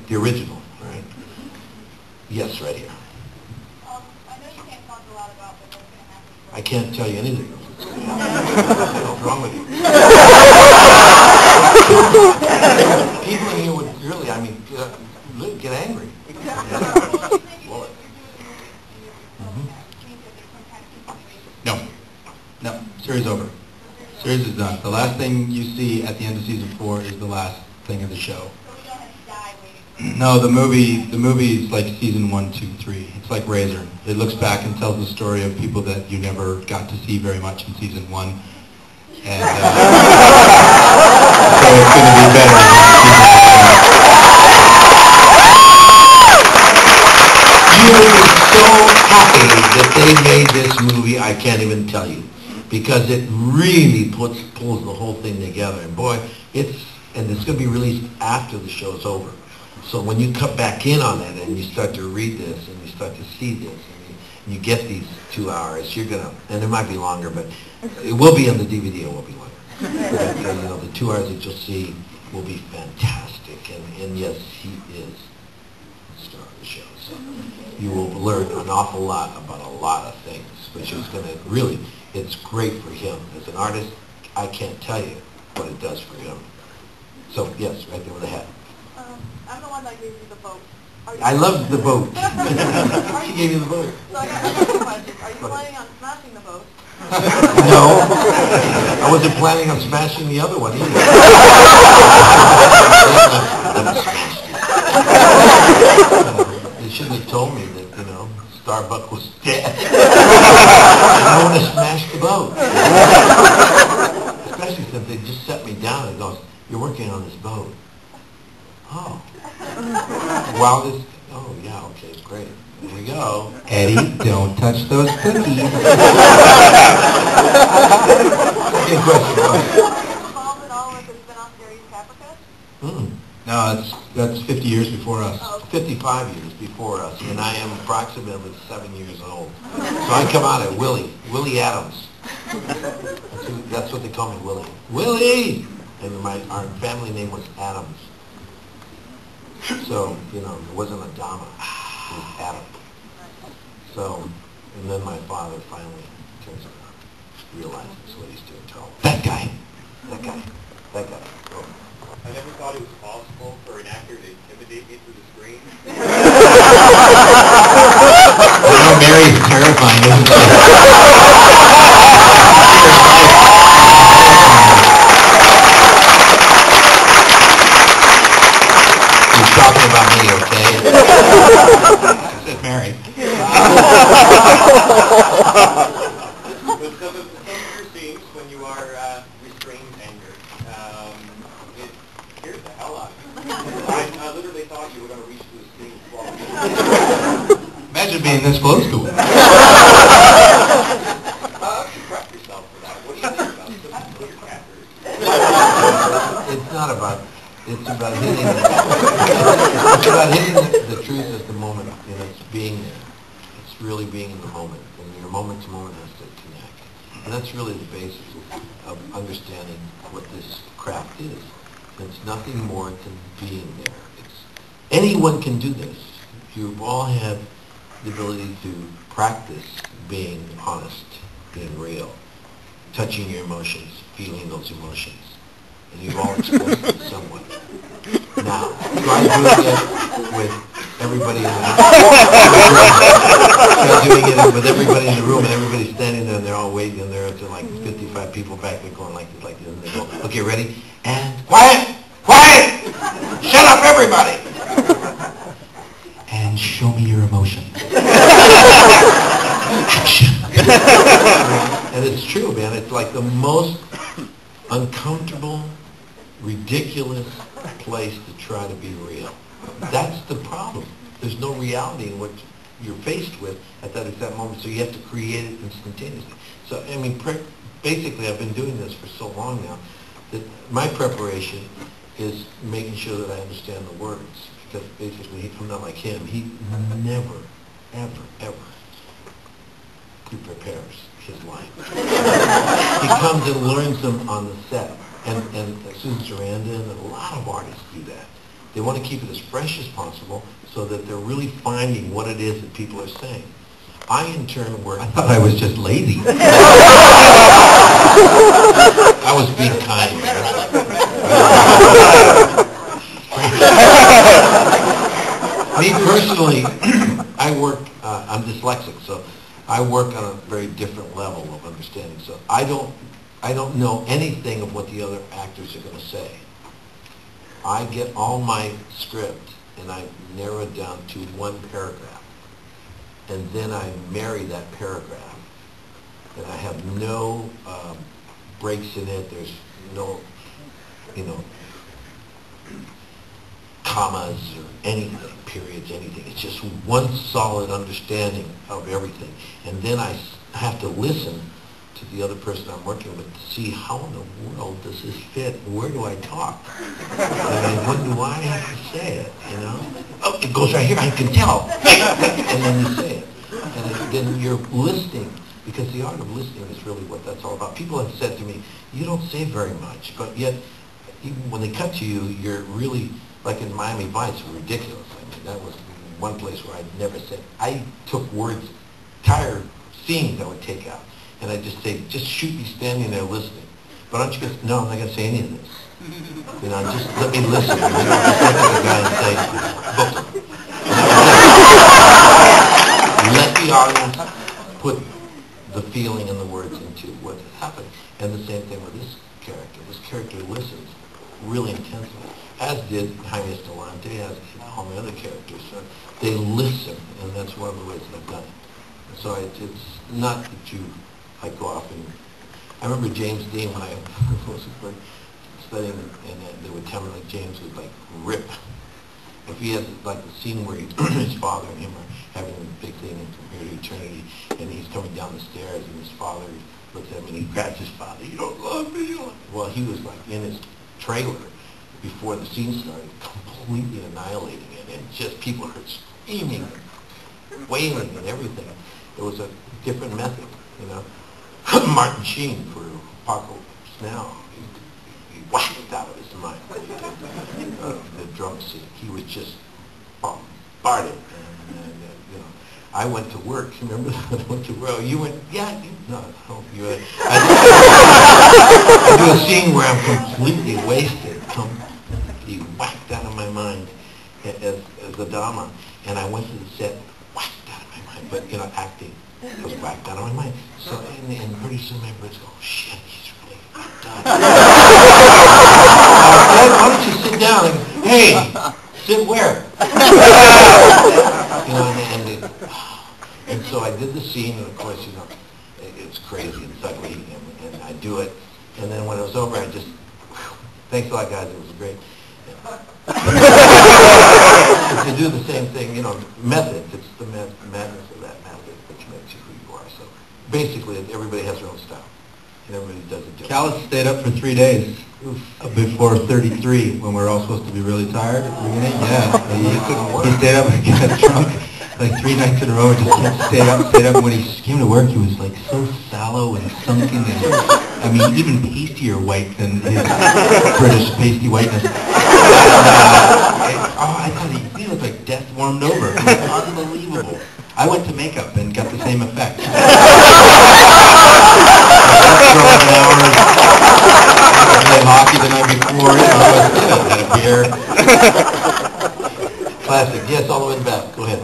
The original, right? Yes, right here. I know you can't talk a lot about what's going to happen. I can't tell you anything. What's wrong with you? People in here would really, I mean, get angry. Blow it. No. No. Series over. Series is done. The last thing you see at the end of season 4 is the last thing of the show. No, the movie is like season 1, 2, 3. It's like Razor. It looks back and tells the story of people that you never got to see very much in season 1. And so it's going to be better than season 1. You were so happy that they made this movie, I can't even tell you. Because it really pulls the whole thing together. And boy, it's going to be released after the show's over. So when you come back in on it and you start to read this and you start to see this and you get these 2 hours, you're going to, and it might be longer, but it will be on the DVD, it will be longer. But, you know, the 2 hours that you'll see will be fantastic. And yes, he is the star of the show. So you will learn an awful lot about a lot of things, which is going to really, it's great for him. As an artist, I can't tell you what it does for him. So yes, right there with the hat. I'm the one that gave you the vote. I loved the vote. She gave you the vote. So I got another question. Are you planning on smashing the vote? No. I wasn't planning on smashing the other one either. They shouldn't have told me that, you know, Starbuck was dead. I want to smash the vote. Especially since they just set me down and goes, you're working on this vote. Oh. Wow, this, oh yeah, okay, great. Here we go. Eddie, don't touch those cookies. Second question. Involved at all with the spin-off series Caprica? No, that's 50 years before us. 55 years before us, and I am approximately 7 years old. So I come out at Willie Adams. That's what they call me, Willie. Willie! And our family name was Adams. So, you know, it wasn't Adama, it was Adam. So, and then my father finally turns around, realizes what he's doing to him. That guy. Oh. I never thought it was possible for an actor to intimidate me through the screen. I know Mary's terrifying, isn't she? Talking about me, okay? I said Mary. But some of your scenes, when you are restraining anger, it scares the hell out of me. I literally thought you were going to reach through the screen and swallow me. Imagine being this close to it. Prep yourself for that. What do you think about some clear captors? It's not about... It's about hitting the truth at the moment, and it's being there. It's really being in the moment, and your moment to moment has to connect. And that's really the basis of understanding what this craft is. It's nothing more than being there. Anyone can do this. You all have the ability to practice being honest, being real, touching your emotions, feeling those emotions. And you've all expressed it somewhat. Now, try doing it with everybody in the room. Try doing it with everybody in the room, and everybody's standing there, and they're all waiting, and there are like 55 people back there going like this, and they go, okay, ready? And quiet! Quiet! Shut up, everybody! And show me your emotion. Action! And it's true, man. It's like the most uncomfortable, ridiculous place to try to be real. That's the problem. There's no reality in what you're faced with at that exact moment, so you have to create it instantaneously. So, I mean, basically, I've been doing this for so long now that my preparation is making sure that I understand the words, because basically, I'm not like him. He never, ever, ever prepares his line. He comes and learns them on the set. And Susan Sarandon and a lot of artists do that. They want to keep it as fresh as possible so that they're really finding what it is that people are saying. I, in turn, work... I thought I was just lazy. I was being kind. Me personally, I work, I'm dyslexic, so I work on a very different level of understanding. So I don't know anything of what the other actors are going to say. I get all my script and I narrow it down to one paragraph. And then I marry that paragraph. And I have no breaks in it. There's no, commas or anything, periods, anything. It's just one solid understanding of everything. And then I have to listen to the other person I'm working with to see how in the world does this fit? Where do I talk? And when do I have to say it, Oh, it goes right here, I can tell. And then you say it. And then you're listening, because the art of listening is really what that's all about. People have said to me, you don't say very much, but yet, even when they cut to you, you're really, like in Miami Vice, ridiculous. I mean, that was one place where I never said, I took words, entire scenes I would take out, and I'd just say, just shoot me standing there listening. But aren't you going to, no, I'm not going to say any of this. Just let me listen. Just look at the guy and say, book him. Let the audience put the feeling and the words into what is happening. And the same thing with this character. This character listens really intensely, as did Jaime Escalante, as did all my other characters. So they listen, and that's one of the ways that I've done it. So it's not that I go off and... I remember James Dean, when I was studying, and they would tell me, like, James would, like, rip. If he has, like, the scene where his father and him are having a big thing in From Here to Eternity, and he's coming down the stairs, and his father looks at him, and he grabs his father, you don't love me, you don't. Well, he was, like, in his trailer before the scene started, completely annihilating it, and just people heard screaming, wailing, and everything. It was a different method, Martin Sheen for Apocalypse Now, he whacked it out of his mind. The drum scene, he was just bombarded. And I went to work. Remember, I went to work. You went, yeah, no, you went. I do a scene where I'm completely wasted, completely whacked out of my mind as the Dharma, and I went to the set, whacked out of my mind, but acting. I was whacked out of my mind. So, and pretty soon my birds go, oh, shit, he's really whacked out. Why don't you sit down? And go, hey, sit where? And so I did the scene, and of course, it's crazy, it's ugly, and I do it. And then when it was over, I just, thanks a lot, guys, it was great. To do the same thing, methods, it's the madness of that method which makes you who you are. So basically, everybody has their own style, and everybody does it differently. Callis stayed up for 3 days before 33, when we were all supposed to be really tired at the beginning. Yeah, he stayed up and got drunk like 3 nights in a row. Just stayed up. And when he came to work, he was like so sallow and sunken, and I mean, even pastier white than his British pasty whiteness. I thought he looked like death warmed over. It was unbelievable. I went to makeup and got the same effect. I played hockey the night before. I was good. Had a beer. Classic. Yes, all the way in the back. Go ahead.